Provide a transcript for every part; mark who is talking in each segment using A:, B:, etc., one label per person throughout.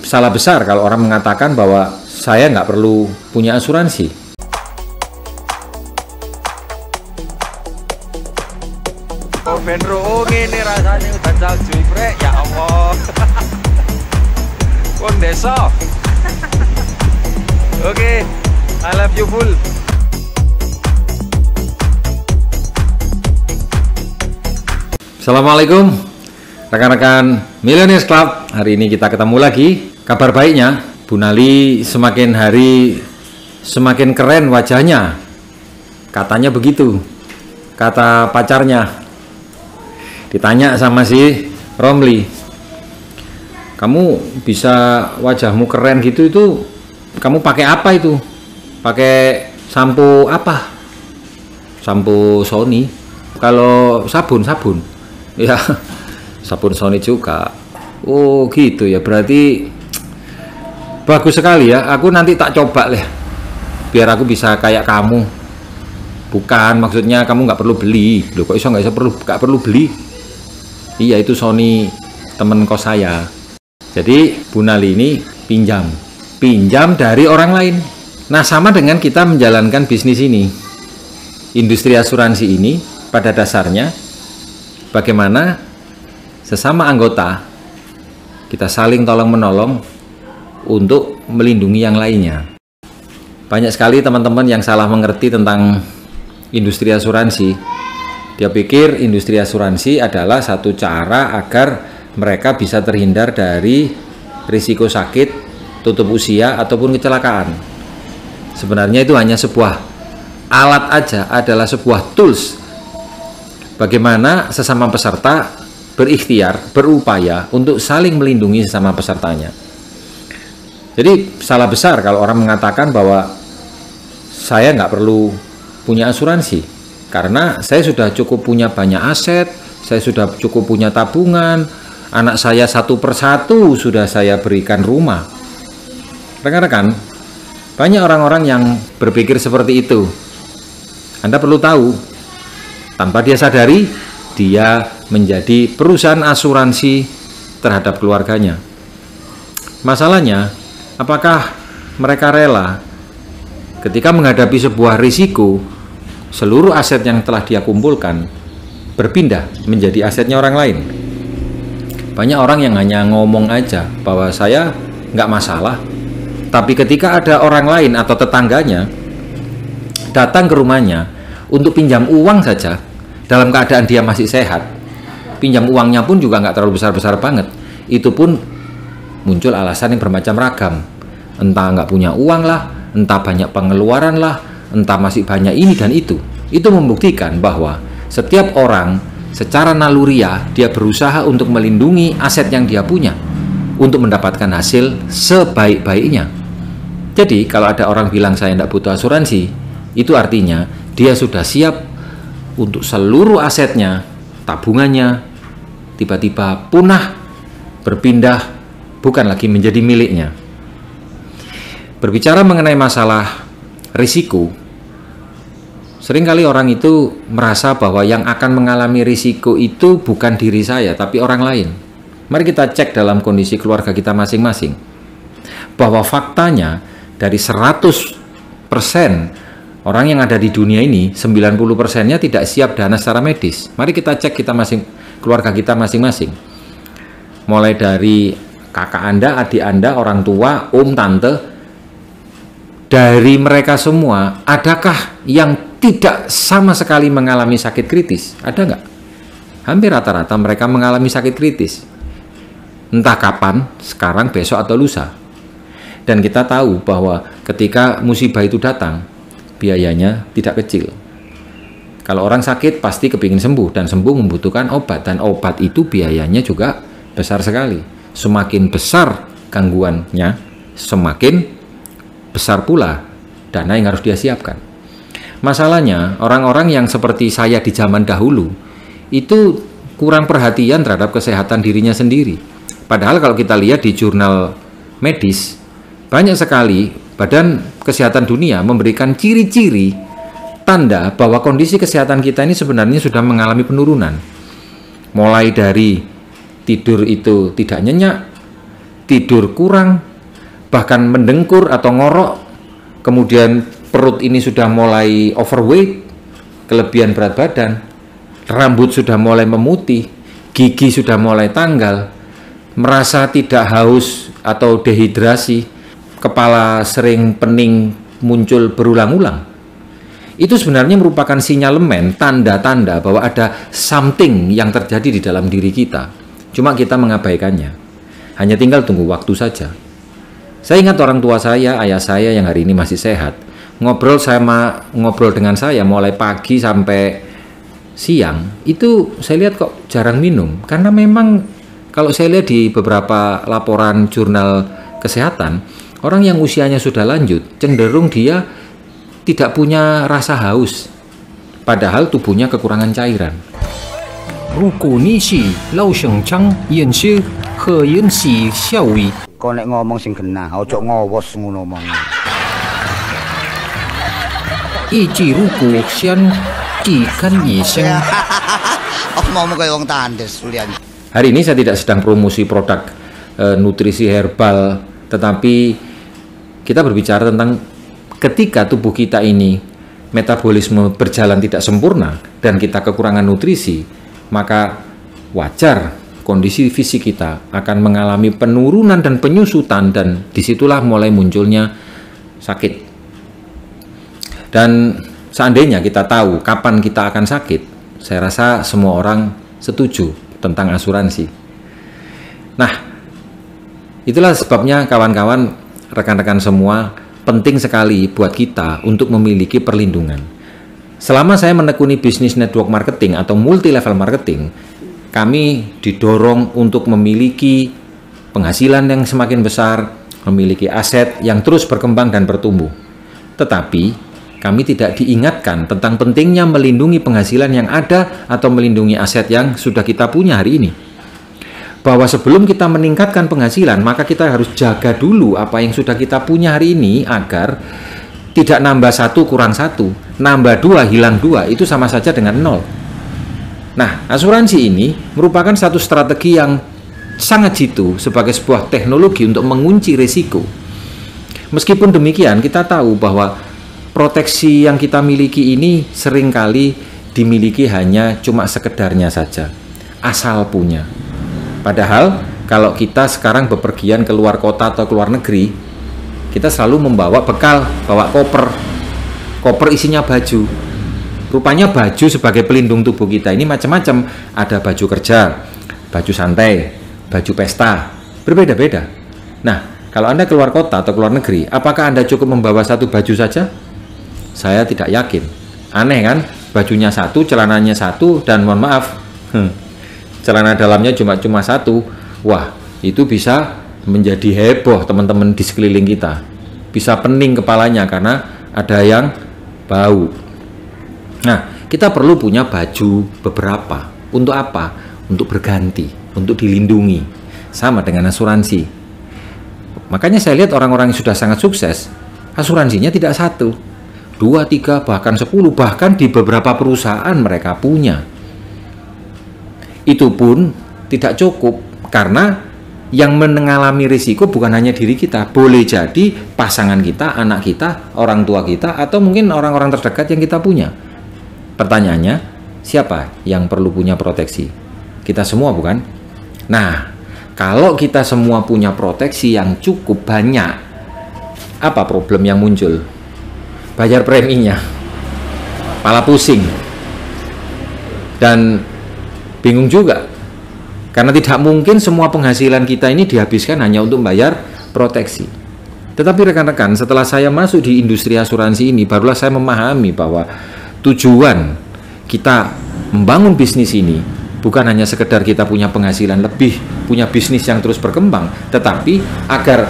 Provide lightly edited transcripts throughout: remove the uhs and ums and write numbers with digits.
A: salah besar kalau orang mengatakan bahwa saya nggak perlu punya asuransi.
B: Oh Benro, ini rasanya udah salju ibrek, ya Allah. Kon desa. Oke, I love you full.
A: Assalamualaikum rekan-rekan Millionaires Club. Hari ini kita ketemu lagi. Kabar baiknya, Bu Nali semakin hari semakin keren wajahnya. Katanya begitu, kata pacarnya. Ditanya sama si Romli, kamu bisa wajahmu keren gitu, itu kamu pakai apa itu? Pakai sampo apa? Sampo Sony. Kalau sabun ya, sabun Sony juga. Oh gitu ya, berarti bagus sekali ya. Aku nanti tak coba deh, biar aku bisa kayak kamu. Bukan, maksudnya kamu nggak perlu beli. Loh kok iso nggak perlu beli? Iya, itu Sony temen kos saya. Jadi Bu Nali ini pinjam dari orang lain. Nah, sama dengan kita menjalankan bisnis ini, industri asuransi ini pada dasarnya bagaimana sesama anggota kita saling tolong menolong untuk melindungi yang lainnya. Banyak sekali teman-teman yang salah mengerti tentang industri asuransi. Dia pikir industri asuransi adalah satu cara agar mereka bisa terhindar dari risiko sakit, tutup usia, ataupun kecelakaan. Sebenarnya itu hanya sebuah alat aja, adalah sebuah tools bagaimana sesama peserta berikhtiar, berupaya untuk saling melindungi sesama pesertanya. Jadi salah besar kalau orang mengatakan bahwa saya nggak perlu punya asuransi karena saya sudah cukup punya banyak aset, saya sudah cukup punya tabungan, anak saya satu persatu sudah saya berikan rumah. Rekan-rekan, banyak orang-orang yang berpikir seperti itu. Anda perlu tahu, tanpa dia sadari, dia menjadi perusahaan asuransi terhadap keluarganya. Masalahnya, apakah mereka rela ketika menghadapi sebuah risiko, seluruh aset yang telah dia kumpulkan berpindah menjadi asetnya orang lain? Banyak orang yang hanya ngomong aja bahwa saya nggak masalah, tapi ketika ada orang lain atau tetangganya datang ke rumahnya untuk pinjam uang saja, dalam keadaan dia masih sehat, pinjam uangnya pun juga nggak terlalu besar-besar banget, itu pun muncul alasan yang bermacam ragam. Entah nggak punya uang lah, entah banyak pengeluaran lah, entah masih banyak ini dan itu. Itu membuktikan bahwa setiap orang secara naluriah dia berusaha untuk melindungi aset yang dia punya untuk mendapatkan hasil sebaik-baiknya. Jadi kalau ada orang bilang saya tidak butuh asuransi, itu artinya dia sudah siap untuk seluruh asetnya, tabungannya tiba-tiba punah, berpindah, bukan lagi menjadi miliknya. Berbicara mengenai masalah risiko, seringkali orang itu merasa bahwa yang akan mengalami risiko itu bukan diri saya, tapi orang lain. Mari kita cek dalam kondisi keluarga kita masing-masing, bahwa faktanya dari 100% orang yang ada di dunia ini, 90%-nya tidak siap dana secara medis. Mari kita cek keluarga kita masing-masing. Mulai dari kakak Anda, adik Anda, orang tua, om, tante. Dari mereka semua, adakah yang tidak sama sekali mengalami sakit kritis? Ada nggak? Hampir rata-rata mereka mengalami sakit kritis. Entah kapan, sekarang, besok, atau lusa. Dan kita tahu bahwa ketika musibah itu datang, biayanya tidak kecil. Kalau orang sakit pasti kepingin sembuh, dan sembuh membutuhkan obat, dan obat itu biayanya juga besar sekali. Semakin besar gangguannya, semakin besar pula dana yang harus dia siapkan. Masalahnya orang-orang yang seperti saya di zaman dahulu itu kurang perhatian terhadap kesehatan dirinya sendiri. Padahal kalau kita lihat di jurnal medis, banyak sekali Badan Kesehatan Dunia memberikan ciri-ciri tanda bahwa kondisi kesehatan kita ini sebenarnya sudah mengalami penurunan. Mulai dari tidur itu tidak nyenyak, tidur kurang, bahkan mendengkur atau ngorok, kemudian perut ini sudah mulai overweight, kelebihan berat badan, rambut sudah mulai memutih, gigi sudah mulai tanggal, merasa tidak haus atau dehidrasi, kepala sering pening muncul berulang-ulang. Itu sebenarnya merupakan sinyalemen, tanda-tanda bahwa ada something yang terjadi di dalam diri kita. Cuma kita mengabaikannya. Hanya tinggal tunggu waktu saja. Saya ingat orang tua saya, ayah saya yang hari ini masih sehat. Ngobrol dengan saya mulai pagi sampai siang, itu saya lihat kok jarang minum. Karena memang kalau saya lihat di beberapa laporan jurnal kesehatan, orang yang usianya sudah lanjut, cenderung dia tidak punya rasa haus, padahal tubuhnya kekurangan cairan.
C: Ruku nisi, lau sheng chang, yen shi, he yen si xiaowi.
D: Kau nek ngomong sing genah, ojo ngowos ngono omong.
C: Iji ruku xian, ji kan yi sheng.
D: Omong kayak wong tandes ulian.
A: Hari ini saya tidak sedang promosi produk nutrisi herbal, tetapi kita berbicara tentang ketika tubuh kita ini metabolisme berjalan tidak sempurna dan kita kekurangan nutrisi, maka wajar kondisi fisik kita akan mengalami penurunan dan penyusutan, dan disitulah mulai munculnya sakit. Dan seandainya kita tahu kapan kita akan sakit, saya rasa semua orang setuju tentang asuransi. Nah, itulah sebabnya kawan-kawan, rekan-rekan semua, penting sekali buat kita untuk memiliki perlindungan. Selama saya menekuni bisnis network marketing atau multi level marketing, kami didorong untuk memiliki penghasilan yang semakin besar, memiliki aset yang terus berkembang dan bertumbuh. Tetapi kami tidak diingatkan tentang pentingnya melindungi penghasilan yang ada atau melindungi aset yang sudah kita punya hari ini. Bahwa sebelum kita meningkatkan penghasilan, maka kita harus jaga dulu apa yang sudah kita punya hari ini agar tidak nambah satu kurang satu, nambah dua hilang dua, itu sama saja dengan nol. Nah, asuransi ini merupakan satu strategi yang sangat jitu sebagai sebuah teknologi untuk mengunci risiko. Meskipun demikian, kita tahu bahwa proteksi yang kita miliki ini seringkali dimiliki hanya cuma sekedarnya saja, asal punya. Padahal kalau kita sekarang bepergian ke luar kota atau ke luar negeri, kita selalu membawa bekal, bawa koper isinya baju. Rupanya baju sebagai pelindung tubuh kita ini macam-macam. Ada baju kerja, baju santai, baju pesta, berbeda-beda. Nah, kalau Anda keluar kota atau keluar negeri, apakah Anda cukup membawa satu baju saja? Saya tidak yakin. Aneh kan? Bajunya satu, celananya satu, dan mohon maaf, celana dalamnya cuma satu. Wah, itu bisa menjadi heboh teman-teman di sekeliling kita. Bisa pening kepalanya karena ada yang bau. Nah, kita perlu punya baju beberapa. Untuk apa? Untuk berganti, untuk dilindungi. Sama dengan asuransi. Makanya saya lihat orang-orang yang sudah sangat sukses, asuransinya tidak satu, 2, 3, bahkan 10, bahkan di beberapa perusahaan mereka punya. Itu pun tidak cukup, karena yang mengalami risiko bukan hanya diri kita, boleh jadi pasangan kita, anak kita, orang tua kita, atau mungkin orang-orang terdekat yang kita punya. Pertanyaannya, siapa yang perlu punya proteksi? Kita semua, bukan? Nah, kalau kita semua punya proteksi yang cukup banyak, apa problem yang muncul? Bayar preminya, kepala pusing, dan bingung juga, karena tidak mungkin semua penghasilan kita ini dihabiskan hanya untuk bayar proteksi. Tetapi rekan-rekan, setelah saya masuk di industri asuransi ini, barulah saya memahami bahwa tujuan kita membangun bisnis ini bukan hanya sekedar kita punya penghasilan lebih, punya bisnis yang terus berkembang, tetapi agar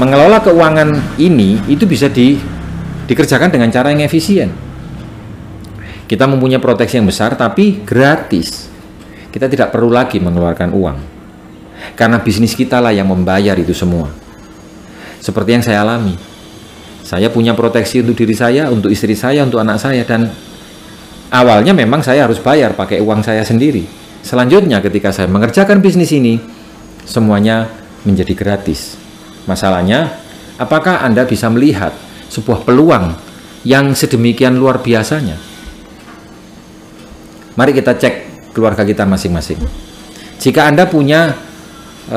A: mengelola keuangan ini itu bisa dikerjakan dengan cara yang efisien. Kita mempunyai proteksi yang besar tapi gratis. Kita tidak perlu lagi mengeluarkan uang, karena bisnis kita lah yang membayar itu semua. Seperti yang saya alami, saya punya proteksi untuk diri saya, untuk istri saya, untuk anak saya, dan awalnya memang saya harus bayar pakai uang saya sendiri. Selanjutnya ketika saya mengerjakan bisnis ini, semuanya menjadi gratis. Masalahnya, apakah Anda bisa melihat sebuah peluang yang sedemikian luar biasanya? Mari kita cek keluarga kita masing-masing. Jika Anda punya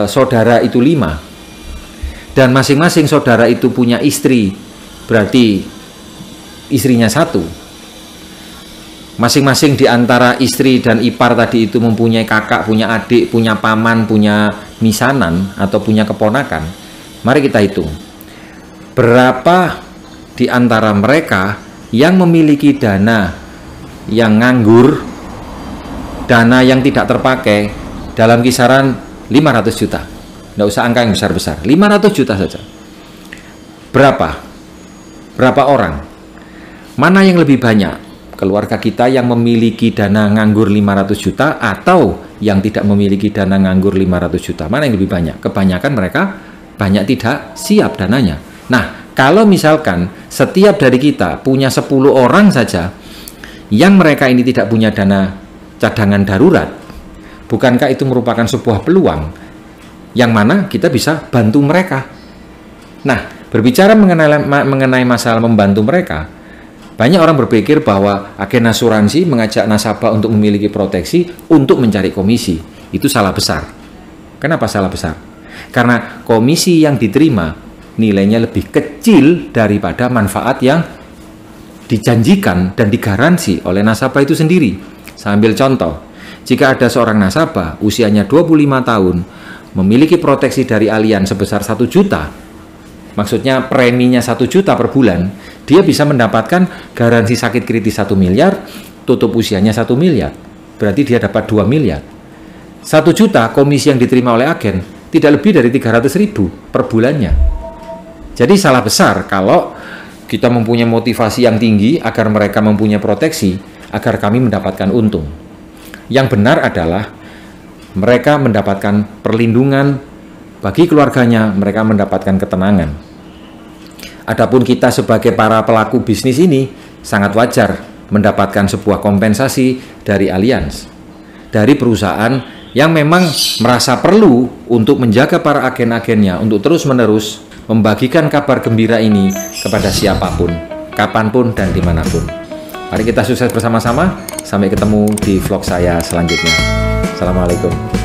A: saudara itu 5, dan masing-masing saudara itu punya istri, berarti istrinya 1. Masing-masing di antara istri dan ipar tadi itu mempunyai kakak, punya adik, punya paman, punya misanan, atau punya keponakan. Mari kita hitung. Berapa di antara mereka yang memiliki dana yang nganggur, dana yang tidak terpakai dalam kisaran 500 juta. Nggak usah angka yang besar-besar, 500 juta saja. Berapa orang? Mana yang lebih banyak? Keluarga kita yang memiliki dana nganggur 500 juta atau yang tidak memiliki dana nganggur 500 juta? Mana yang lebih banyak? Kebanyakan mereka banyak tidak siap dananya. Nah, kalau misalkan setiap dari kita punya 10 orang saja yang mereka ini tidak punya dana cadangan darurat, bukankah itu merupakan sebuah peluang yang mana kita bisa bantu mereka? Nah, berbicara mengenai masalah membantu mereka, banyak orang berpikir bahwa agen asuransi mengajak nasabah untuk memiliki proteksi untuk mencari komisi. Itu salah besar. Kenapa salah besar? Karena komisi yang diterima nilainya lebih kecil daripada manfaat yang dijanjikan dan digaransi oleh nasabah itu sendiri. Saya ambil contoh. Jika ada seorang nasabah usianya 25 tahun memiliki proteksi dari Allianz sebesar 1 juta, maksudnya preminya 1 juta per bulan, dia bisa mendapatkan garansi sakit kritis 1 miliar, tutup usianya 1 miliar. Berarti dia dapat 2 miliar. 1 juta komisi yang diterima oleh agen tidak lebih dari 300.000 per bulannya. Jadi salah besar kalau kita mempunyai motivasi yang tinggi agar mereka mempunyai proteksi, agar kami mendapatkan untung. Yang benar adalah mereka mendapatkan perlindungan bagi keluarganya, mereka mendapatkan ketenangan. Adapun kita sebagai para pelaku bisnis ini sangat wajar mendapatkan sebuah kompensasi dari Allianz, dari perusahaan yang memang merasa perlu untuk menjaga para agen-agennya untuk terus-menerus membagikan kabar gembira ini kepada siapapun, kapanpun dan dimanapun. Mari kita sukses bersama-sama. Sampai ketemu di vlog saya selanjutnya. Assalamualaikum.